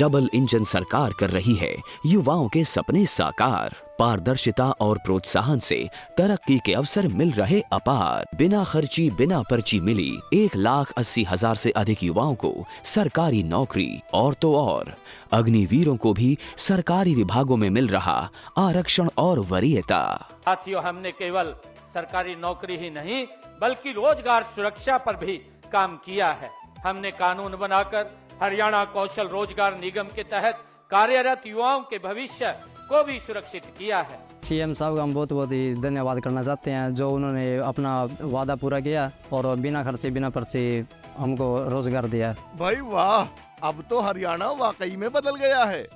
Double engine सरकार कर रही है युवाओं के सपने साकार। पारदर्शिता और प्रोत्साहन से तरक्की के अवसर मिल रहे अपार। बिना खर्ची बिना पर्ची मिली 1,80,000 से अधिक युवाओं को सरकारी नौकरी। और तो और अग्निवीरों को भी सरकारी विभागों में मिल रहा आरक्षण और वरीयता। साथियों, हमने केवल सरकारी नौकरी ही नहीं बल्कि रोजगार सुरक्षा पर भी काम किया है। हमने कानून बनाकर हरियाणा कौशल रोजगार निगम के तहत कार्यरत युवाओं के भविष्य को भी सुरक्षित किया है। सीएम साहब का हम बहुत बहुत ही धन्यवाद करना चाहते हैं, जो उन्होंने अपना वादा पूरा किया और बिना खर्चे बिना पर्चे हमको रोजगार दिया। भाई वाह, अब तो हरियाणा वाकई में बदल गया है।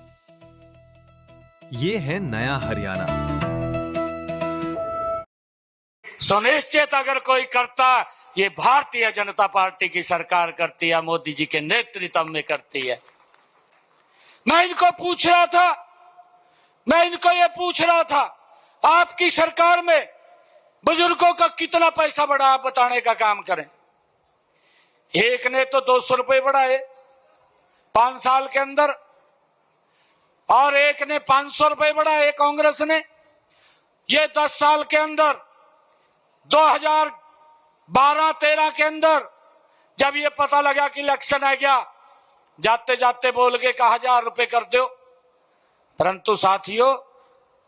ये है नया हरियाणा। सुनिश्चित अगर कोई करता, ये भारतीय जनता पार्टी की सरकार करती है, मोदी जी के नेतृत्व में करती है। मैं इनको पूछ रहा था आपकी सरकार में बुजुर्गों का कितना पैसा बढ़ा, आप बताने का काम करें। एक ने तो 200 रुपए बढ़ाए 5 साल के अंदर, और एक ने 500 रुपए बढ़ाए कांग्रेस ने। ये 10 साल के अंदर 2012-13 के अंदर जब ये पता लगा कि इलेक्शन आ गया, जाते जाते बोल के 1000 रुपए कर दो। परंतु साथियों,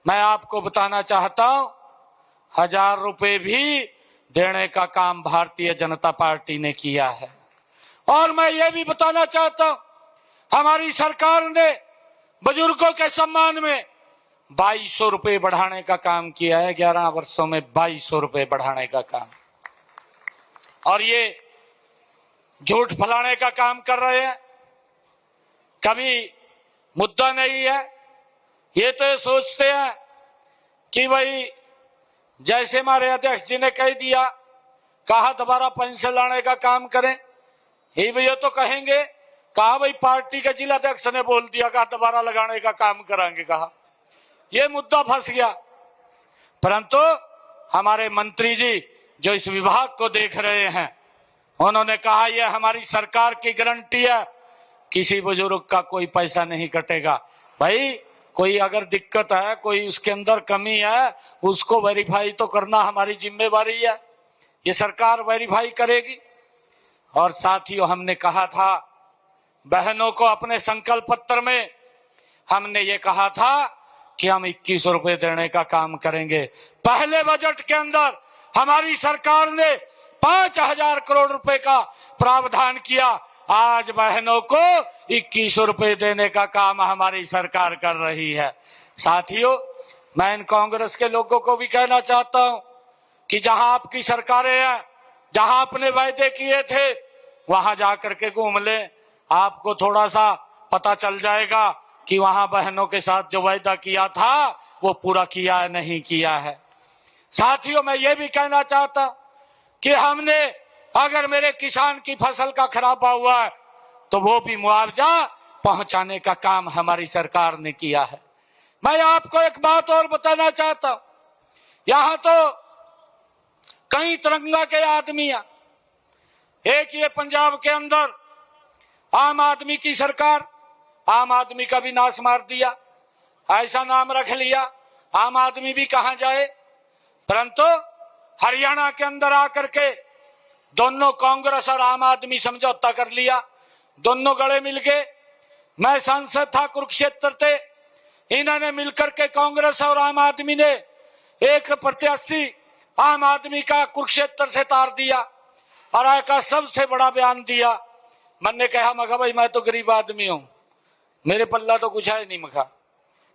मैं आपको बताना चाहता हूं, 1000 रुपए भी देने का काम भारतीय जनता पार्टी ने किया है। और मैं ये भी बताना चाहता हूं, हमारी सरकार ने बुजुर्गों के सम्मान में 2200 रुपए बढ़ाने का काम किया है। 11 वर्षों में 2200 रुपए बढ़ाने का काम। और ये झूठ फैलाने का काम कर रहे हैं, कभी मुद्दा नहीं है। ये तो ये सोचते हैं कि भाई जैसे हमारे अध्यक्ष जी ने कह दिया, कहा दोबारा पेंशन लाने का काम करें, ये तो कहेंगे, कहा भाई पार्टी के जिला अध्यक्ष ने बोल दिया, कहा दोबारा लगाने का काम कराएंगे, कहा ये मुद्दा फंस गया। परंतु हमारे मंत्री जी जो इस विभाग को देख रहे हैं, उन्होंने कहा यह हमारी सरकार की गारंटी है, किसी बुजुर्ग का कोई पैसा नहीं कटेगा। भाई कोई अगर दिक्कत है, कोई उसके अंदर कमी है, उसको वेरीफाई तो करना हमारी जिम्मेवारी है। ये सरकार वेरीफाई करेगी। और साथियों, हमने कहा था बहनों को अपने संकल्प पत्र में, हमने ये कहा था कि हम 2100 रुपए देने का काम करेंगे। पहले बजट के अंदर हमारी सरकार ने 5000 करोड़ रुपए का प्रावधान किया। आज बहनों को 2100 रुपए देने का काम हमारी सरकार कर रही है। साथियों, मैं इन कांग्रेस के लोगों को भी कहना चाहता हूं कि जहां आपकी सरकारें हैं, जहां आपने वायदे किए थे, वहां जाकर के घूम लें, आपको थोड़ा सा पता चल जाएगा कि वहां बहनों के साथ जो वायदा किया था वो पूरा किया है नहीं किया है। साथियों, मैं ये भी कहना चाहता हूं कि हमने, अगर मेरे किसान की फसल का खराबा हुआ है तो वो भी मुआवजा पहुंचाने का काम हमारी सरकार ने किया है। मैं आपको एक बात और बताना चाहता हूं, यहां तो कई तिरंगा के आदमी हैं। एक ये पंजाब के अंदर आम आदमी की सरकार, आम आदमी का भी नाश मार दिया, ऐसा नाम रख लिया, आम आदमी भी कहां जाए। परंतु हरियाणा के अंदर आकर के दोनों कांग्रेस और आम आदमी समझौता कर लिया, दोनों गले मिल गए। मैं सांसद था कुरुक्षेत्र से, इन्होंने मिलकर के कांग्रेस और आम आदमी ने एक प्रत्याशी आम आदमी का कुरुक्षेत्र से तार दिया और एक सबसे बड़ा बयान दिया। मैंने कहा, मगा भाई मैं तो गरीब आदमी हूं, मेरे पल्ला तो कुछ है नहीं मखा,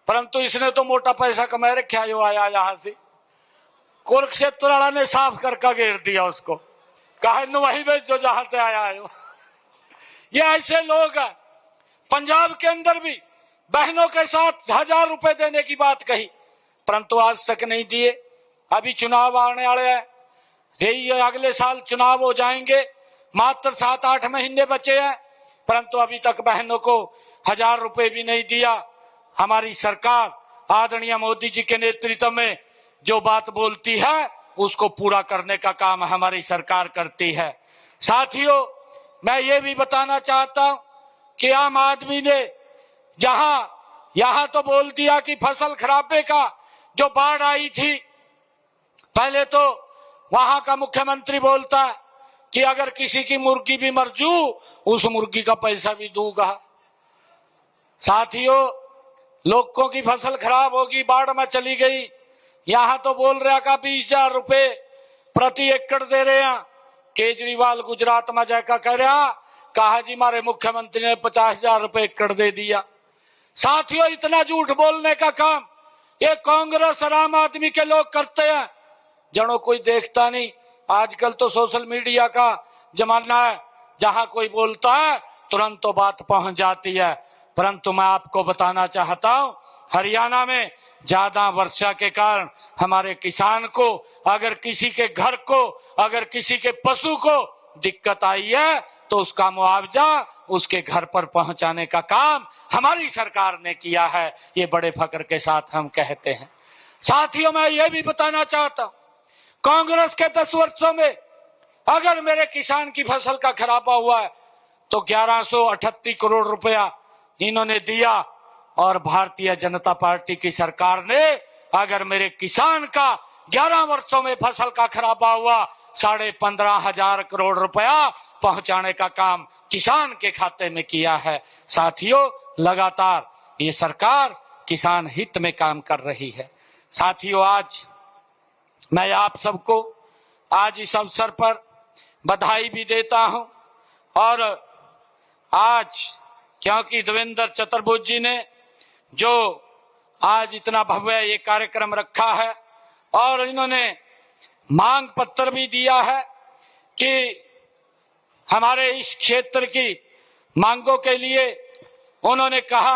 परंतु इसने तो मोटा पैसा कमा रखा, जो आया यहां से। कुरुक्षेत्र वाला ने साफ करके घेर दिया उसको, कहा वही भेज जो जहां से आया है। ये ऐसे लोग हैं। पंजाब के अंदर भी बहनों के साथ 1000 रुपए देने की बात कही, परंतु आज तक नहीं दिए। अभी चुनाव आने वाले हैं, यही अगले साल चुनाव हो जाएंगे, मात्र 7-8 महीने बचे हैं, परंतु अभी तक बहनों को 1000 रुपए भी नहीं दिया। हमारी सरकार आदरणीय मोदी जी के नेतृत्व में जो बात बोलती है उसको पूरा करने का काम हमारी सरकार करती है। साथियों, मैं ये भी बताना चाहता हूं कि आम आदमी ने जहां यहां तो बोल दिया कि फसल खराबे का जो बाढ़ आई थी, पहले तो वहां का मुख्यमंत्री बोलता है कि अगर किसी की मुर्गी भी मर जू उस मुर्गी का पैसा भी दूंगा। साथियों, लोगों की फसल खराब होगी, बाढ़ में चली गई, यहां तो बोल रहा का 20,000 रुपए प्रति एकड़ दे रहे हैं। केजरीवाल गुजरात में जाकर कह रहा, कहा जी मारे मुख्यमंत्री ने 50,000 रुपए एकड़ दे दिया। साथियों, इतना झूठ बोलने का काम ये कांग्रेस और आम आदमी के लोग करते हैं, जनो कोई देखता नहीं। आजकल तो सोशल मीडिया का जमाना है, जहां कोई बोलता है तुरंत तो बात पहुंच जाती है। परंतु मैं आपको बताना चाहता हूं, हरियाणा में ज्यादा वर्षा के कारण हमारे किसान को, अगर किसी के घर को, अगर किसी के पशु को दिक्कत आई है तो उसका मुआवजा उसके घर पर पहुंचाने का काम हमारी सरकार ने किया है। ये बड़े फक्र के साथ हम कहते हैं। साथियों, मैं ये भी बताना चाहता हूं, कांग्रेस के 10 वर्षों में अगर मेरे किसान की फसल का खराबा हुआ है तो 1138 करोड़ रुपया इन्होंने दिया, और भारतीय जनता पार्टी की सरकार ने अगर मेरे किसान का 11 वर्षों में फसल का खराबा हुआ 15,500 करोड़ रुपया पहुंचाने का काम किसान के खाते में किया है। साथियों, लगातार ये सरकार किसान हित में काम कर रही है। साथियों, आज मैं आप सबको आज इस अवसर पर बधाई भी देता हूं, और आज क्योंकि देवेंद्र चतुर्वेदी जी ने जो आज इतना भव्य ये कार्यक्रम रखा है और इन्होंने मांग पत्र भी दिया है कि हमारे इस क्षेत्र की मांगों के लिए उन्होंने कहा